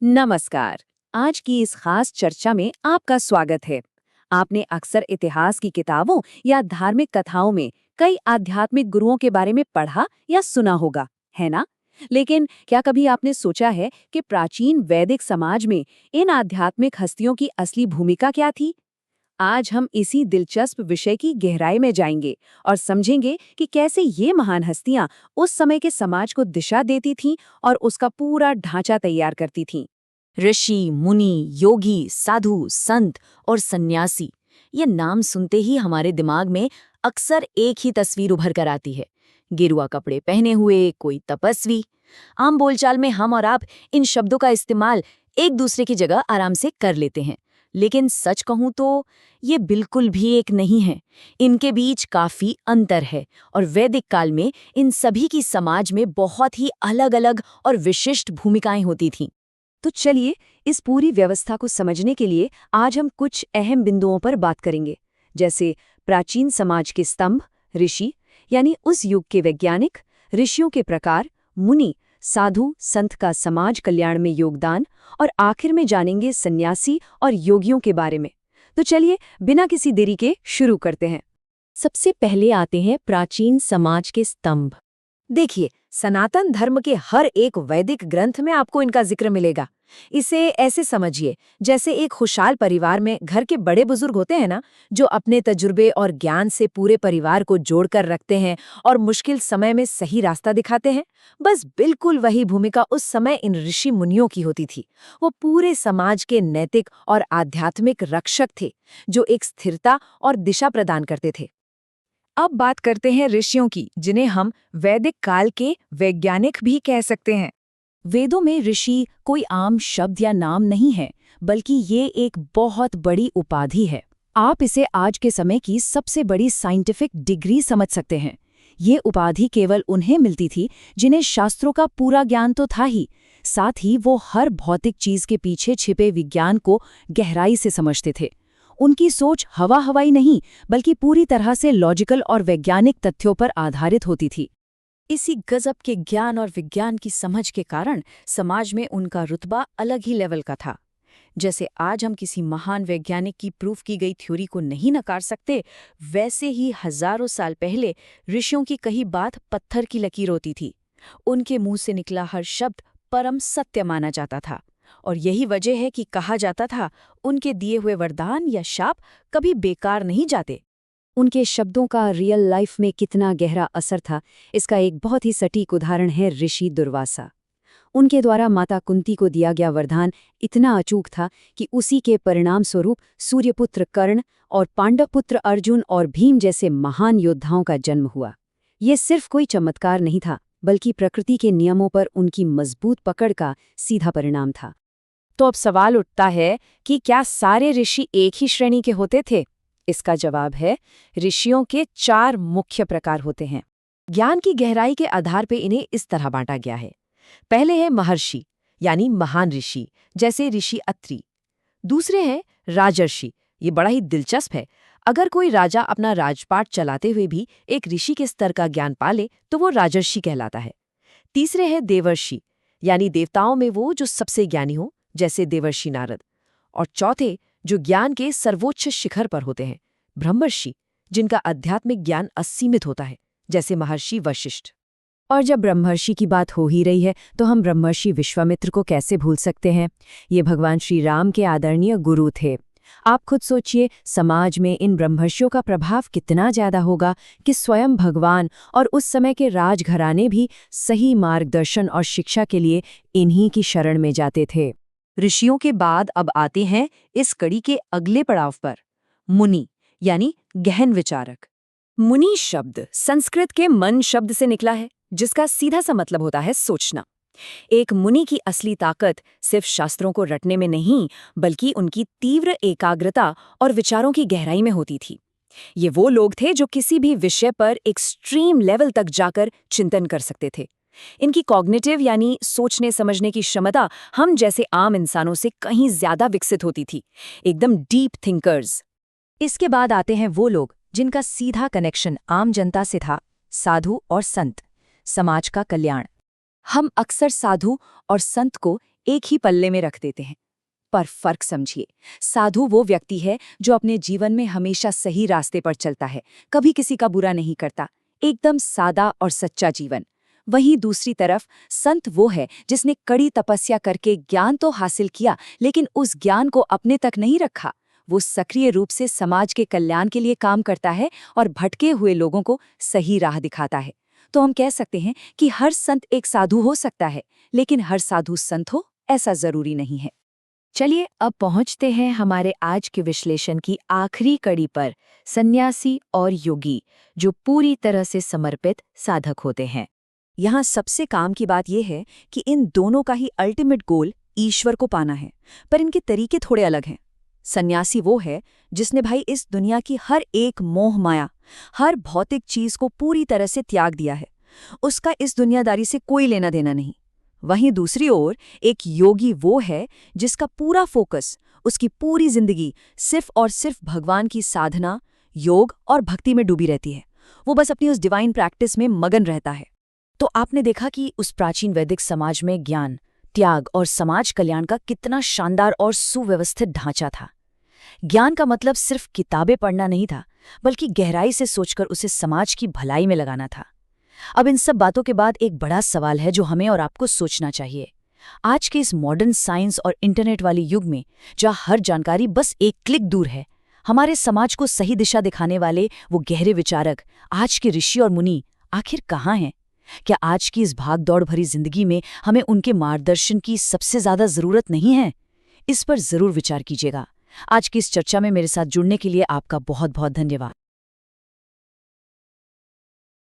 नमस्कार। आज की इस खास चर्चा में आपका स्वागत है। आपने अक्सर इतिहास की किताबों या धार्मिक कथाओं में कई आध्यात्मिक गुरुओं के बारे में पढ़ा या सुना होगा, है ना? लेकिन क्या कभी आपने सोचा है कि प्राचीन वैदिक समाज में इन आध्यात्मिक हस्तियों की असली भूमिका क्या थी? आज हम इसी दिलचस्प विषय की गहराई में जाएंगे और समझेंगे कि कैसे ये महान हस्तियां उस समय के समाज को दिशा देती थीं और उसका पूरा ढांचा तैयार करती थीं। ऋषि, मुनि, योगी, साधु, संत और सन्यासी, ये नाम सुनते ही हमारे दिमाग में अक्सर एक ही तस्वीर उभर कर आती है। गेरुआ कपड़े पहने हुए कोई तपस्वी। आम बोलचाल में हम और आप इन शब्दों का इस्तेमाल एक दूसरे की जगह आराम से कर लेते हैं, लेकिन सच कहूं तो ये बिल्कुल भी एक नहीं है। इनके बीच काफी अंतर है और वैदिक काल में इन सभी की समाज में बहुत ही अलग-अलग और विशिष्ट भूमिकाएं होती थीं। तो चलिए, इस पूरी व्यवस्था को समझने के लिए आज हम कुछ अहम बिंदुओं पर बात करेंगे, जैसे प्राचीन समाज के स्तंभ, ऋषि यानी उस युग के वैज्ञानिक, ऋषियों के प्रकार, मुनि, साधु, संत का समाज कल्याण में योगदान, और आखिर में जानेंगे सन्यासी और योगियों के बारे में। तो चलिए, बिना किसी देरी के शुरू करते हैं। सबसे पहले आते हैं प्राचीन समाज के स्तंभ। देखिए, सनातन धर्म के हर एक वैदिक ग्रंथ में आपको इनका जिक्र मिलेगा। इसे ऐसे समझिए जैसे एक खुशहाल परिवार में घर के बड़े बुजुर्ग होते हैं ना, जो अपने तजुर्बे और ज्ञान से पूरे परिवार को जोड़कर रखते हैं और मुश्किल समय में सही रास्ता दिखाते हैं। बस बिल्कुल वही भूमिका उस समय इन ऋषि मुनियों की होती थी। वो पूरे समाज के नैतिक और आध्यात्मिक रक्षक थे, जो एक स्थिरता और दिशा प्रदान करते थे। अब बात करते हैं ऋषियों की, जिन्हें हम वैदिक काल के वैज्ञानिक भी कह सकते हैं। वेदों में ऋषि कोई आम शब्द या नाम नहीं है, बल्कि ये एक बहुत बड़ी उपाधि है। आप इसे आज के समय की सबसे बड़ी साइंटिफिक डिग्री समझ सकते हैं। ये उपाधि केवल उन्हें मिलती थी जिन्हें शास्त्रों का पूरा ज्ञान तो था ही, साथ ही वो हर भौतिक चीज के पीछे छिपे विज्ञान को गहराई से समझते थे। उनकी सोच हवा हवाई नहीं, बल्कि पूरी तरह से लॉजिकल और वैज्ञानिक तथ्यों पर आधारित होती थी। इसी गजब के ज्ञान और विज्ञान की समझ के कारण समाज में उनका रुतबा अलग ही लेवल का था। जैसे आज हम किसी महान वैज्ञानिक की प्रूफ की गई थ्योरी को नहीं नकार सकते, वैसे ही हजारों साल पहले ऋषियों की कही बात पत्थर की लकीर होती थी। उनके मुंह से निकला हर शब्द परम सत्य माना जाता था, और यही वजह है कि कहा जाता था उनके दिए हुए वरदान या शाप कभी बेकार नहीं जाते। उनके शब्दों का रियल लाइफ में कितना गहरा असर था, इसका एक बहुत ही सटीक उदाहरण है ऋषि दुर्वासा। उनके द्वारा माता कुंती को दिया गया वरदान इतना अचूक था कि उसी के परिणाम स्वरूप सूर्यपुत्र कर्ण और पांडवपुत्र अर्जुन और भीम जैसे महान योद्धाओं का जन्म हुआ। ये सिर्फ कोई चमत्कार नहीं था, बल्कि प्रकृति के नियमों पर उनकी मजबूत पकड़ का सीधा परिणाम था। तो अब सवाल उठता है कि क्या सारे ऋषि एक ही श्रेणी के होते थे? इसका जवाब है, ऋषियों के 4 मुख्य प्रकार होते हैं। ज्ञान की गहराई के आधार पर इन्हें इस तरह बांटा गया है। पहले है महर्षि, यानी महान ऋषि, जैसे ऋषि अत्रि। दूसरे हैं राजर्षि। ये बड़ा ही दिलचस्प है। अगर कोई राजा अपना राजपाट चलाते हुए भी एक ऋषि के स्तर का ज्ञान पाले तो वो राजर्षि कहलाता है। तीसरे हैं देवर्षि, यानी देवताओं में वो जो सबसे ज्ञानी हो, जैसे देवर्षि नारद। और चौथे, जो ज्ञान के सर्वोच्च शिखर पर होते हैं, ब्रह्मर्षि, जिनका आध्यात्मिक ज्ञान असीमित होता है, जैसे महर्षि वशिष्ठ। और जब ब्रह्मर्षि की बात हो ही रही है, तो हम ब्रह्मर्षि विश्वामित्र को कैसे भूल सकते हैं? ये भगवान श्री राम के आदरणीय गुरु थे। आप खुद सोचिए, समाज में इन ब्रह्मर्षियों का प्रभाव कितना ज्यादा होगा कि स्वयं भगवान और उस समय के राजघराने भी सही मार्गदर्शन और शिक्षा के लिए इन्हीं की शरण में जाते थे। ऋषियों के बाद अब आते हैं इस कड़ी के अगले पड़ाव पर, मुनि, यानी गहन विचारक। मुनि शब्द संस्कृत के मन शब्द से निकला है, जिसका सीधा सा मतलब होता है सोचना। एक मुनि की असली ताकत सिर्फ शास्त्रों को रटने में नहीं, बल्कि उनकी तीव्र एकाग्रता और विचारों की गहराई में होती थी। ये वो लोग थे जो किसी भी विषय पर एक्सट्रीम लेवल तक जाकर चिंतन कर सकते थे। इनकी कॉग्निटिव यानी सोचने समझने की क्षमता हम जैसे आम इंसानों से कहीं ज्यादा विकसित होती थी, एकदम डीप थिंकर्स। इसके बाद आते हैं वो लोग जिनका सीधा कनेक्शन आम जनता से था, साधु और संत, समाज का कल्याण। हम अक्सर साधु और संत को एक ही पल्ले में रख देते हैं। पर फर्क समझिए, साधु वो व्यक्ति है जो अपने जीवन में हमेशा सही रास्ते पर चलता है, कभी किसी का बुरा नहीं करता, एकदम सादा और सच्चा जीवन। वहीं दूसरी तरफ संत वो है जिसने कड़ी तपस्या करके ज्ञान तो हासिल किया, लेकिन उस ज्ञान को अपने तक नहीं रखा। वो सक्रिय रूप से समाज के कल्याण के लिए काम करता है और भटके हुए लोगों को सही राह दिखाता है। तो हम कह सकते हैं कि हर संत एक साधु हो सकता है, लेकिन हर साधु संत हो ऐसा जरूरी नहीं है। चलिए अब पहुंचते हैं हमारे आज के विश्लेषण की आखिरी कड़ी पर, सन्यासी और योगी जो पूरी तरह से समर्पित साधक होते हैं। यहाँ सबसे काम की बात यह है कि इन दोनों का ही अल्टीमेट गोल ईश्वर को पाना है, पर इनके तरीके थोड़े अलग हैं। सन्यासी वो है जिसने भाई इस दुनिया की हर एक मोह माया, हर भौतिक चीज को पूरी तरह से त्याग दिया है। उसका इस दुनियादारी से कोई लेना देना नहीं। वहीं दूसरी ओर एक योगी वो है जिसका पूरा फोकस, उसकी पूरी जिंदगी सिर्फ और सिर्फ भगवान की साधना, योग और भक्ति में डूबी रहती है। वो बस अपनी उस डिवाइन प्रैक्टिस में मगन रहता है। तो आपने देखा कि उस प्राचीन वैदिक समाज में ज्ञान, त्याग और समाज कल्याण का कितना शानदार और सुव्यवस्थित ढांचा था। ज्ञान का मतलब सिर्फ किताबें पढ़ना नहीं था, बल्कि गहराई से सोचकर उसे समाज की भलाई में लगाना था। अब इन सब बातों के बाद एक बड़ा सवाल है जो हमें और आपको सोचना चाहिए। आज के इस मॉडर्न साइंस और इंटरनेट वाले युग में, जहाँ हर जानकारी बस एक क्लिक दूर है, हमारे समाज को सही दिशा दिखाने वाले वो गहरे विचारक, आज के ऋषि और मुनि आखिर कहाँ हैं? क्या आज की इस भाग-दौड़ भरी जिंदगी में हमें उनके मार्गदर्शन की सबसे ज्यादा जरूरत नहीं है? इस पर जरूर विचार कीजिएगा। आज की इस चर्चा में मेरे साथ जुड़ने के लिए आपका बहुत बहुत धन्यवाद।